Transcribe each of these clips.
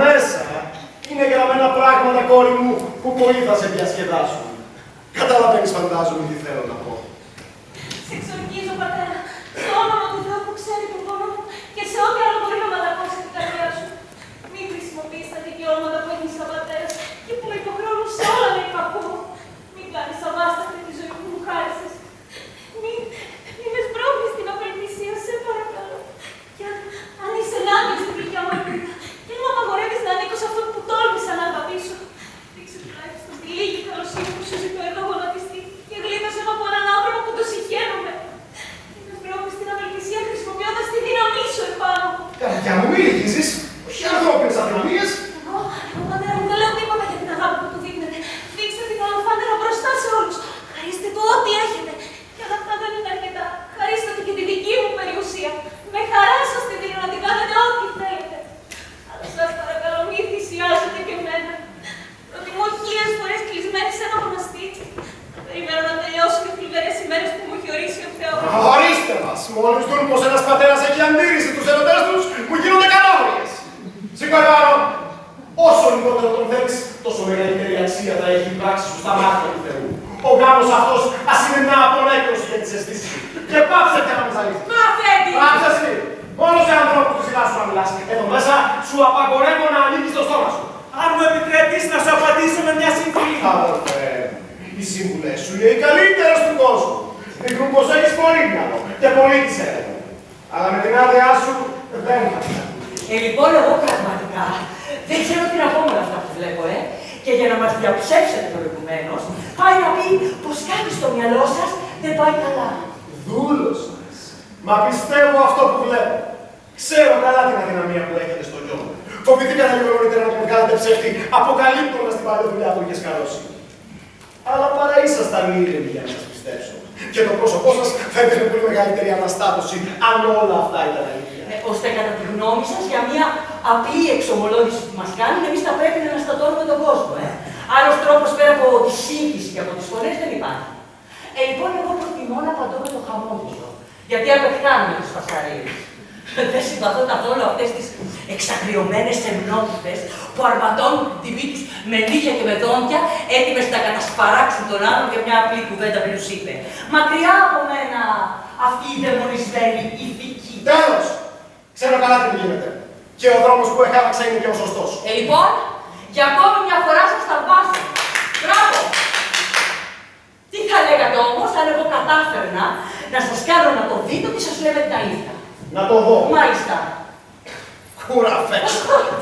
μέσα είναι γραμμένα πράγματα, κόρη μου, που πολύ θα σε διασκεδάσουν. Καταλαβαίνεις, φαντάζομαι, τι θέλω να πω. Σε εξορκίζω, πατέρα, στο όνομα του Θεού που ξέρει τον πόνο μου και σε ό,τι άλλο μπορεί να μαλακώσει την καρδιά σου. Μην χρησιμοποιείς τα δικαιώματα που έχεις σαν πατέρας και που με υποχρεώνουν σε όλα να υπακούω. Μην κάνεις αβάσταχτη τη ζωή που μου χάρισες. Μην με σπρώχνεις στην απελπισία, σε παρακαλώ. Και αν είσαι ενάντια στην γλυκιά μου ελπίδα, και αν μου απαγορεύεις να ανήκω σε αυτό που τόλμησα να αγαπήσω, δείξε τουλάχιστον τη λίγη καλοσύνη που σου ζητώ εδώ γονατιστή και γλίτωσε με από έναν άνθρωπο που το συγχαίρομαι. Μην με σπρώχνεις στην απελπισία χρησιμοποιώντας τη δύναμή σου επάνω μου. Καρδιά μου, μη λυγίζεις. Όχι ανθρώπινες αδυναμίες. Εγώ, πατέρα μου, δεν λέω τίποτα για την αγάπη που του δείχνετε. Δείξτε την ολοφάνερα μπροστά σε όλους. Χαρίστε του ό,τι έχετε. Και αν αυτά δεν είναι αρκετά, χαρίστε του και τη δική μου περιουσία. Με χαρά σας τη δίνω να την κάνετε ό,τι θέλετε. Αλλά σας παρακαλώ, μη θυσιάζετε και εμένα. Προτιμώ 1000 φορές κλεισμένη σε ένα μοναστήρι. Περιμένω να τελειώσουν οι θλιβερές ημέρες που μου έχει ορίσει ο Θεός. Ορίστε μας! Μόλις δουν πως ένας πατέρας έχει αντίρρηση τους ερωτές τους, μου γίνονται κανόριες. Σήκω πάνω! Όσο λιγότερο τον θέλεις, τόσο μεγαλύτερη αξία θα έχει η πράξη σου στα μάτια του Θεού. Ο γάμος αυτός ας είναι μια απονέκρωση για τις αισθήσεις σου. Και πάψε πια να με ζαλίσεις. Μα Αφέντη! Πάψε εσύ! Μόνο σε ανθρώπους του σειρά σου να μιλάς. Εδώ μέσα σου απαγορεύω να ανοίγεις το στόμα σου. Αν μου επιτρέπεις να σου απαντήσω με μια σύμφωνη. Αδελφέ, οι σύμβουλες σου είναι οι καλύτερες του κόσμου. Δείχνουν πως έχεις πολύ μυαλό και πολύ της έρευνα. Αλλά με την άδειά σου δεν θα την ακούσεις. Λοιπόν, εγώ πραγματικά δεν ξέρω τι να πω με αυτά που βλέπω, Και για να μας διαψεύσετε προηγουμένως, πάει να πει πως κάτι στο μυαλό σας δεν πάει καλά. Δούλος μας. Μα πιστεύω αυτό που βλέπω. Ξέρω καλά την αδυναμία που έχετε στο γιο μου. Φοβηθήκατε λίγο νωρίτερα να τον κάνετε ψεύτη, αποκαλύπτοντας την παλιά δουλειά που είχες καλώσει. Αλλά παρά ήσασταν ήρεμοι για να σας πιστέψω. Και το πρόσωπό σας θα έπαιρνε πολύ μεγαλύτερη αναστάτωση αν όλα αυτά ήταν αλήθεια. Ώστε κατά τη γνώμη σας, για μια απλή εξομολόγηση που μας κάνουν, εμείς θα πρέπει να αναστατώνουμε τον κόσμο. Άλλος τρόπος πέρα από τη σύγχυση και από τις φωνές δεν υπάρχει. Λοιπόν, εγώ προτιμώ να απαντώ με το χαμόγελο. Γιατί απεχθάνουμε τις φασαρίες. Δεν συμπαθώ καθόλου αυτές τις εξαγριωμένες σεμνότητες που αρματώνουν την τιμή τους με νύχια και με δόντια, έτοιμες να κατασπαράξουν τον άλλον και μια απλή κουβέντα που τους είπε. Μακριά από μένα αυτή η δαιμονισμένη ηθική. Τέλος! Ξέρω καλά τι γίνεται. Και ο δρόμος που έχαλαξα είναι και ο σωστός. Λοιπόν, για ακόμη μια φορά σας τα βάζω. Μπράβο! Τι θα λέγατε όμως αν εγώ κατάφερνα να σας κάνω να το δείτε ότι σας λέμε την αλήθεια. Να το δω. Μάλιστα. Κουραφές.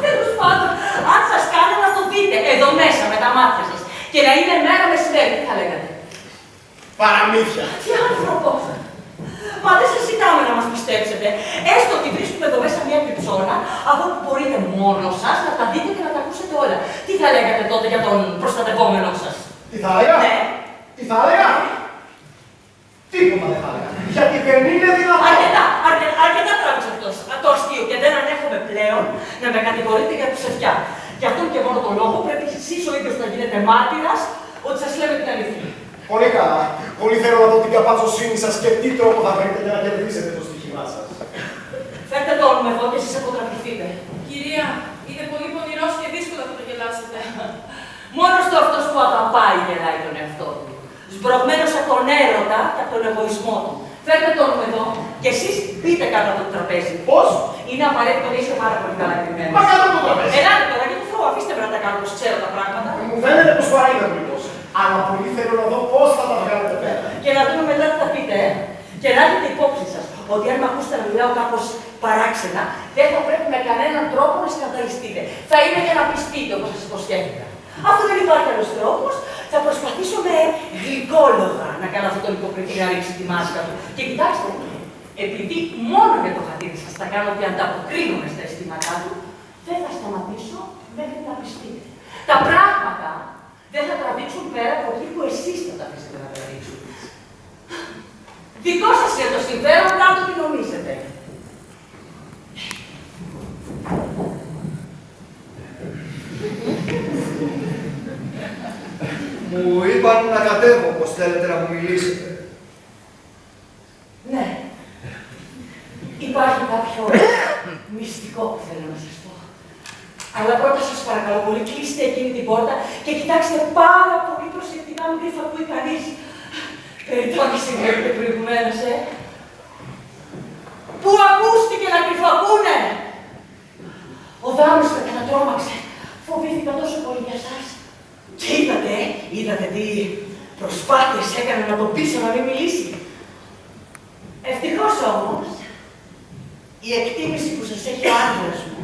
Τέλος πάντων, αν σας κάνω να το δείτε εδώ μέσα με τα μάτια σας και να είναι μέρα μεσημέρι, τι θα λέγατε. Παραμύθια. Τι άνθρωπος. Μα δεν σας ζητάμε να μας πιστέψετε. Έστω ότι βρίσκουμε εδώ μέσα μια κρυψώνα από όπου μπορείτε μόνο σας να τα δείτε και να τα ακούσετε όλα. Τι θα λέγατε τότε για τον προστατευόμενό σας. Τι θα έλεγα. Ναι. Τι θα έλεγα. Τίποτα δεν θα έλεγα. Γιατί δεν είναι δυνατόν. Αρκετά τράβηξε το αστείο και δεν ανέχομαι πλέον να με κατηγορείτε για ψευδιά. Γι' αυτόν και μόνο τον λόγο πρέπει εσείς ο ίδιος να γίνετε μάρτυρας ότι σας λέμε την αλήθεια. Πολύ καλά. Πολύ θέλω να δω την καπατσοσύνη σας και τι τρόπο θα βρείτε για να κερδίσετε το στοίχημά σας. Φέρτε το όνομα εδώ και εσείς αποτραπηθείτε. Κυρία, είναι πολύ πονηρός και δύσκολο να το γελάσετε. Μόνος του αυτός που αγαπάει γελάει τον εαυτό του. Σμπρωγμένος από τον έρωτα και από τον εγωισμό του. Φέρτε το όνομα εδώ και εσείς μπείτε κάτω από το τραπέζι. Πώς? Είναι απαραίτητο να είστε πάρα πολύ καλά κρυμμένοι. Μα κάτω από το τραπέζι. Ελάτε τώρα και του Θεού, αφήστε με να τα κάνω πως ξέρω τα πράγματα. Μου φαίνεται πως παραείδα γλυκός. Αλλά πολύ θέλω να δω πώς θα τα βγάλετε πέρα. Και να δούμε μετά τι θα πείτε, Και να έχετε υπόψη σας ότι αν με ακούσετε να μιλάω κάπως παράξενα, δεν θα πρέπει με κανέναν τρόπο να σκανδαλιστείτε. Θα είμαι για να πιστείτε όπως σας υποσχέθηκα. Αφού δεν υπάρχει άλλος τρόπος, θα προσπαθήσω με γλυκόλογα να κάνω αυτό το υποκριτή να ρίξει τη μάσκα του. Και κοιτάξτε, επειδή μόνο για το χατήρι σας θα κάνω ότι ανταποκρίνομαι στα αισθήματά του, δεν θα σταματήσω μέχρι να πιστείτε. Τα πράγματα δεν θα τραβήξουν πέρα από εκεί που εσείς θα τα αφήσετε να τραβήξουν. Δικό σας είναι το συμφέρον, κάντε τι νομίζετε. Μου είπαν να κατέβω, πως θέλετε να μου μιλήσετε. Ναι. Υπάρχει κάποιο μυστικό που θέλω να σας πω. Αλλά πρώτα σας παρακαλώ πολύ, κλείστε εκείνη την πόρτα και κοιτάξτε πάρα πολύ προσεκτικά μην κρυφακούει κανείς. Περιπτώνηση βλέπετε προηγουμένως, Πού ακούστηκε να κρυφακούνε! Ο Δάμος με κατατρώμαξε. Φοβήθηκα τόσο πολύ για σας. Και είδατε τι προσπάθειες έκανε να το πείσω να μην μιλήσει. Ευτυχώς όμως, η εκτίμηση που σας έχει ο άντρας μου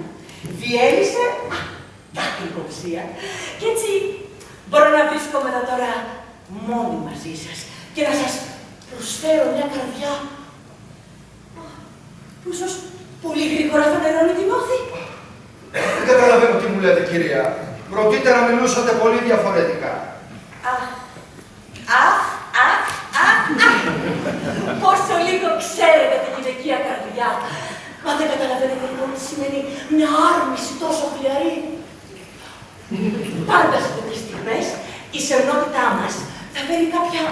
διέλυσε κάθε υποψία. Και έτσι μπορώ να βρίσκομαι εδώ τώρα μόνη μαζί σας και να σας προσφέρω μια καρδιά που ίσως πολύ γρήγορα θα νερώνει την όθη. Δεν καταλαβαίνω τι μου λέτε, κυρία. Πρωτήτερα μιλούσατε πολύ διαφορετικά. Πόσο λίγο ξέρετε τη γυναικεία καρδιά. Μα δεν καταλαβαίνετε λοιπόν τι σημαίνει μια άρμηση τόσο χλιαρή. Πάντα σε τέτοιες στιγμές η σεμνότητά μας θα φέρει κάποια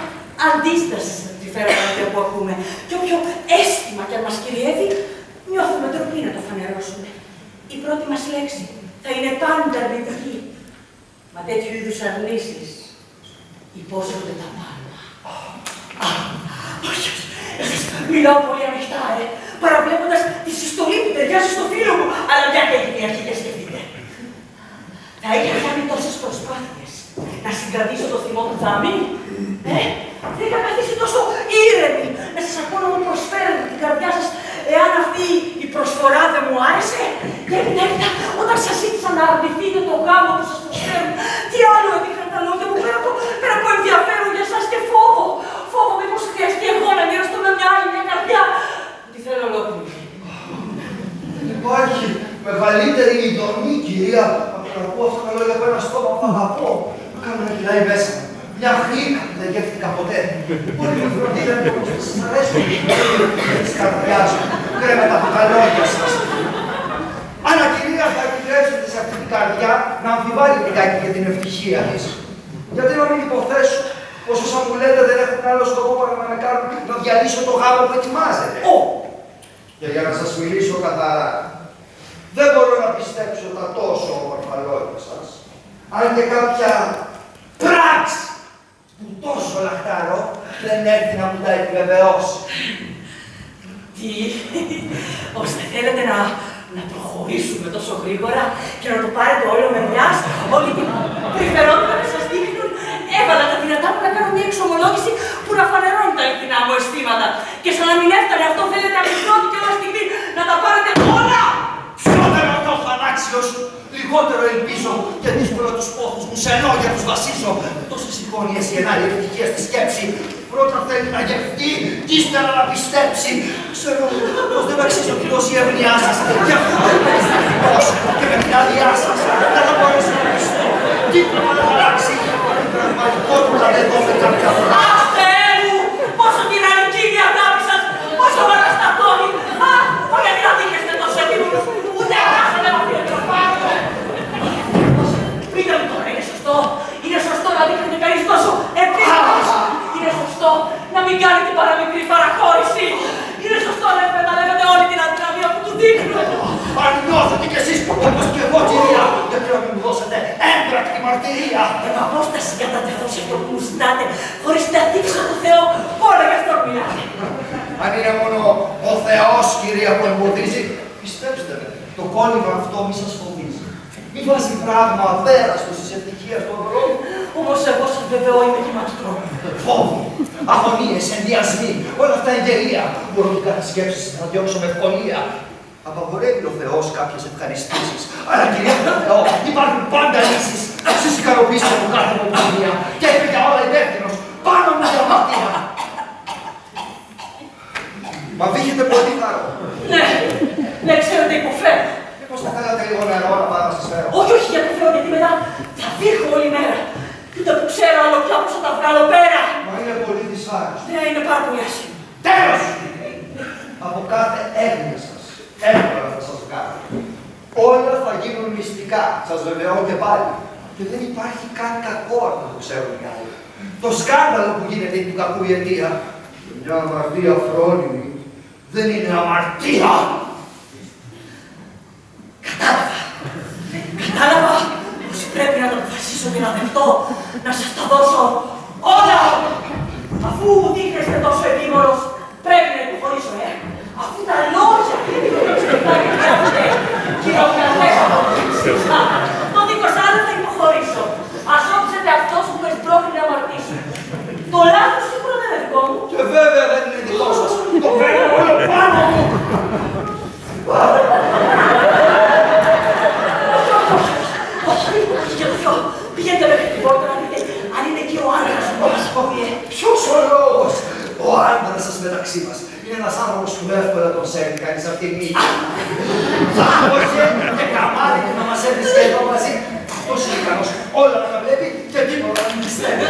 αντίσταση σε τη φέροντα που ακούμε. Και όποιο αίσθημα κι αν μας κυριεύει, νιώθουμε ντροπή να το φανερώσουμε. Η πρώτη μας λέξη θα είναι πάντα αρνητική. Μα τέτοιου είδους αρνήσεις υπόσχονται τα πάντα. Όχι, μιλάω πολύ ανοιχτά, παραβλέποντας τη συστολή που ταιριάζει στο φίλο μου, αλλά μια και έγινε η αρχή και σκεφτείτε. Θα είχα κάνει τόσες προσπάθειες να συγκρατήσω το θυμό του Δάμη, δεν είχα καθίσει τόσο ήρεμη να σας ακούω να μου προσφέρετε την καρδιά σας, εάν αυτή η προσφορά δεν μου άρεσε. Και έπειτα, όταν σας ζήτησα να αρνηθείτε τον γάμο που σας προσφέρουν, τι άλλο έδειχναν τα λόγια μου πέρα από ενδιαφέρον για εσάς και φόβο. Φόβο μήπως χρειαστεί εγώ να μοιραστώ με μια άλλη μια καρδιά. Τη θέλω ολόκληρη. Υπάρχει μεγαλύτερη ειδονή, κυρία, από να ακούω αυτά τα λόγια από ένα στόμα που αγαπώ. Μου κάνω να κυλάει μέσα μου. Μια χλίκα που δεν γεύτηκα ποτέ. Όλοι μου φροντίδανε όπως σας αρέσουν της καρδιάς μου. Κρέμετε από τα λόγια σας. Αλλά κυρία, θα επιτρέψετε σε αυτή την καρδιά να αμφιβάλλει λιγάκι για την ευτυχία της. Γιατί να μην υποθέσω πως όσα μου λέτε δεν έχουν άλλο σκοπό παρά να με κάνουν να διαλύσω το γάμο που ετοιμάζετε. Και για να σας μιλήσω καθαρά, δεν μπορώ να πιστέψω τα τόσο όμορφα λόγια σας, αν και κάποια πράξη που τόσο λαχτάρω δεν έρθει να μου τα επιβεβαιώσει. Τι, ώστε θέλετε να προχωρήσουμε τόσο γρήγορα και να το πάρετε όλο με μιας, όλη την περιφερότητα που σας δείχνουν. Έβαλα τα δυνατά μου να κάνω μια εξομολόγηση που να φανερώνει τα αληθινά μου αισθήματα. Και σαν να μην έφτανε αυτό, θέλετε να πιστώνει και όλα στιγμή να τα πάρετε όλα! Ψηλότερο νιώθω ανάξιος, λιγότερο ελπίζω και δύσκολα τους πόθους μου σε λόγια τους βασίζω. Τόσες εικόνιες η ενάλλη ευτυχία στη σκέψη. Πρώτα θέλει να γευτεί κι ύστερα να πιστέψει. Ξέρω πως δεν αξίζω την τόση εύνοιά σας. Γι' αυτό και με την άδειά σας δεν θα μπορέσω να πιστώ. Τίποτα δεν θα αλλάξει. Η πραγματικότητα δεν δω με κάποια φορά. Αχ, Θεέ μου! Πόσο τυραννική είναι η αγάπη σας! Πόσο με αναστατώνει! Αχ, όλοι να δείχνεστε τόσο έτοιμους! Ούτε αγάπη δεν αφήνετε να πάρω! Πείτε μου τώρα, είναι σωστό! Είναι σωστό να δείχνετε κανείς τόσο επίγνωση! Είναι σωστό να μην κάνει την παραμικρή παραχώρηση! Είναι σωστό να εκμεταλλεύετε όλη την αδυναμία που του δείχνουν! Αν νιώθετε κι εσείς όπως και εγώ, κυρία, γιατί να μην μου δώσετε έμπρακτη μαρτυρία. Εν απόσταση κατατεθώ σε αυτό που μου ζητάτε, χωρίς να δείξω το Θεό, όλα γι' αυτό μιλάτε. Αν είναι μόνο ο Θεός, κυρία, που εμποδίζει, πιστέψτε με, το κόλλημα αυτό μη σας φοβίζει. Μη βάζει πράγμα απέραστο της ευτυχίας του ανθρώπου. Όμως εγώ σας βεβαιώ είμαι κυματικό. Φόβοι, αγωνίες, ενδιασμοί, όλα αυτά είναι γελία. Μπορώ και κάτι σκέψεις να διώξω με ευκολία. Απαγορεύει ο Θεός κάποιες ευχαριστήσεις. Αλλά κυρία του Θεό, υπάρχουν πάντα λύσεις. Εσείς ικανοποιήσετε από κάθε μοτιμία και είμαι για όλα υπεύθυνος. Πάνω μου για αμαρτία. Μα βήχετε πολύ χαρό. Ναι, ξέρετε υποφέρω. Μήπως θα θέλατε λίγο νερό να πάω να σας φέρω. Όχι, όχι, για το Θεό, γιατί μετά θα βήχω όλη μέρα. Ούτε που ξέρω άλλο πια πώς θα τα βγάλω πέρα. Μα είναι πολύ δυσάρεστο. Ναι, είναι πάρα πολύ άσχημο. Τέλος! Από κάθε έγνοια σας, εύκολα θα σας βγάλω. Όλα θα γίνουν μυστικά, σας βεβαιώ και πάλι. Και δεν υπάρχει καν κακό αν το ξέρουν οι άλλοι. Το σκάνδαλο που γίνεται είναι του κακού η αιτία. Και μια αμαρτία φρόνιμη δεν είναι αμαρτία. Κατάλαβα. να το αποφασίσω και να δεχτώ, να σας τα δώσω όλα. Αφού δείχνεστε τόσο επίμονος, πρέπει να υποχωρήσω, Αφού τα λόγια και χειροκρατέσατε. Το δικό σας άλλο θα υποχωρήσω. Ας όψετε αυτός που με σπρώχνει να αμαρτήσω. Το λάθος σίγουρα δεν είναι δικό μου. Και βέβαια δεν είναι δικό σας. Το παίρνω όλο πάνω μου. Πηγαίνετε μέχρι την πόρτα να δείτε αν είναι εκεί ο άντρας που μας κόβει. Ποιος ο λόγος? Ο άντρας σας μεταξύ μας. Είναι ένας άνθρωπος που εύκολα τον σέρνει κανείς αυτή τη μύτη. Θα άρχεται και καμάρι και να μας έβρισκε εδώ μαζί. Αυτός είναι ικανός όλα να τα βλέπει και τίποτα να μην πιστεύει.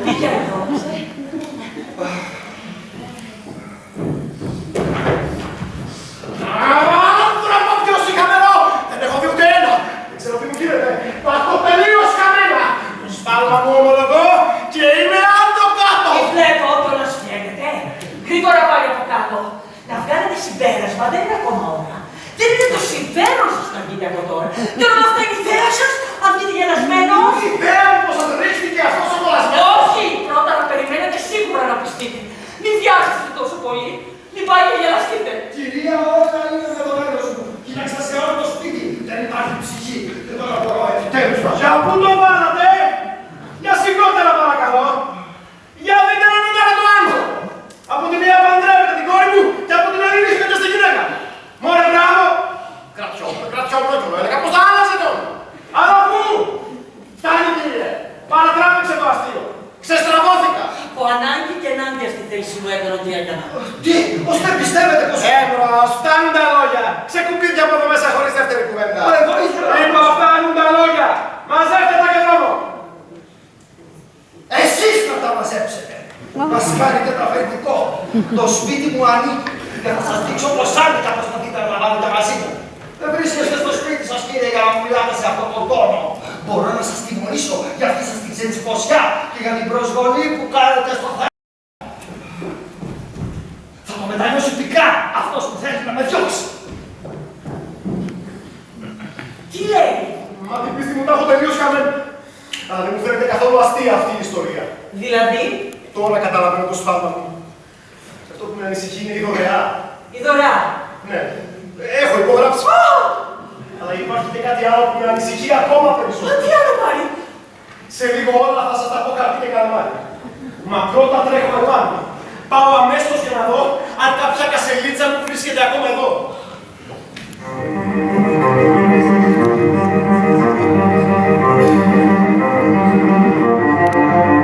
Πηγαίνετε όμως, Άνθρωπο ποιος χαμένο! Δεν έχω δει ούτε ένα! Δεν ξέρω τι μου γίνεται. Πάω τελείως χαμένα! Το σφάλμα μου ομολογώ και είμαι άντο κάτω! Τι βλέπω ότι όλα σου φτιάχνετε. Γρήγορα πάλι από κάτω. Να βγάλετε συμπέρασμα δεν είναι ακόμα ώρα. Δεν είναι το συμφέρον σας να βγείτε από τώρα. Και όλα αυτά είναι η ιδέα σας, αν βγείτε γελασμένος. Η ιδέα μου πως αντρίστηκε αυτός ο κολλασμένος! Όχι! Πρώτα να περιμένετε σίγουρα να πιστείτε. Μην βιάζεστε τόσο πολύ. Μην πάει και γελαστείτε. Κυρία, όλα είναι δεδομένος μου. Κοίταξα σε όλο το σπίτι. Δεν υπάρχει ψυχή. Δεν το μπορώ επιτέλους να. Για πού το βάλατε! Για σηκώτερα παρακαλώ! Για δείτε να μην το άνθρωπο! Από τη μία παντρεύετε την κόρη μου και από την άλλη ρίχνετε στη γυναίκα μου! Μωρέ μπράβο! Κρατιόμουν, έλεγα πως θα άλλαζε το! Αλλά πού! Φτάνει κύριε! Παρατράβηξε το αστείο! Ξεστραβώθηκα! Από ανάγκη και ενάντια στη θέση μου έκανα ό,τι έκανα. Τι, πως δεν πιστεύετε πως. Έμπρος, φτάνουν τα λόγια! Ξεκουμπίδια από εδώ μέσα χωρίς δεύτερη κουβέντα! Εγώ ήθελα. Είπα, φτάνουν τα λόγια! Μαζεύτε τα και δρόμο! Εσείς να τα μαζέψετε. Μας κάνετε το αφεντικό. Το σπίτι μου ανήκει. Και θα σας δείξω πως άλλοι θα προσπαθείτε να λαμβάνετε μαζί μου. Δεν βρίσκεστε στο σπίτι σας κύριε για να μου μιλάτε σε αυτόν τον τόνο. Μπορώ να σας τιμωρήσω για αυτή σας την ξετσιποσιά και για την προσβολή που κάνετε στο θέμα. Θα το μετανιώσει πικρά αυτός που θέλει να με διώξει. Τι λέει. Μα την πίστη μου τα έχω τελείως χαμένη. Αλλά δεν μου φαίνεται καθόλου αστεία αυτή η ιστορία. Δηλαδή, Τώρα καταλαβαίνω το σφάλμα μου. Αυτό που με ανησυχεί είναι η δωρεά. η δωρεά. Ναι, έχω υπογράψει. Αλλά υπάρχει και κάτι άλλο που με ανησυχεί ακόμα Μα περισσότερο. τι άλλο πάλι. Σε λίγο όλα θα σας τα πω χαρτί και καλαμάρι. Μα πρώτα τρέχω επάνω. Πάω αμέσως για να δω αν κάποια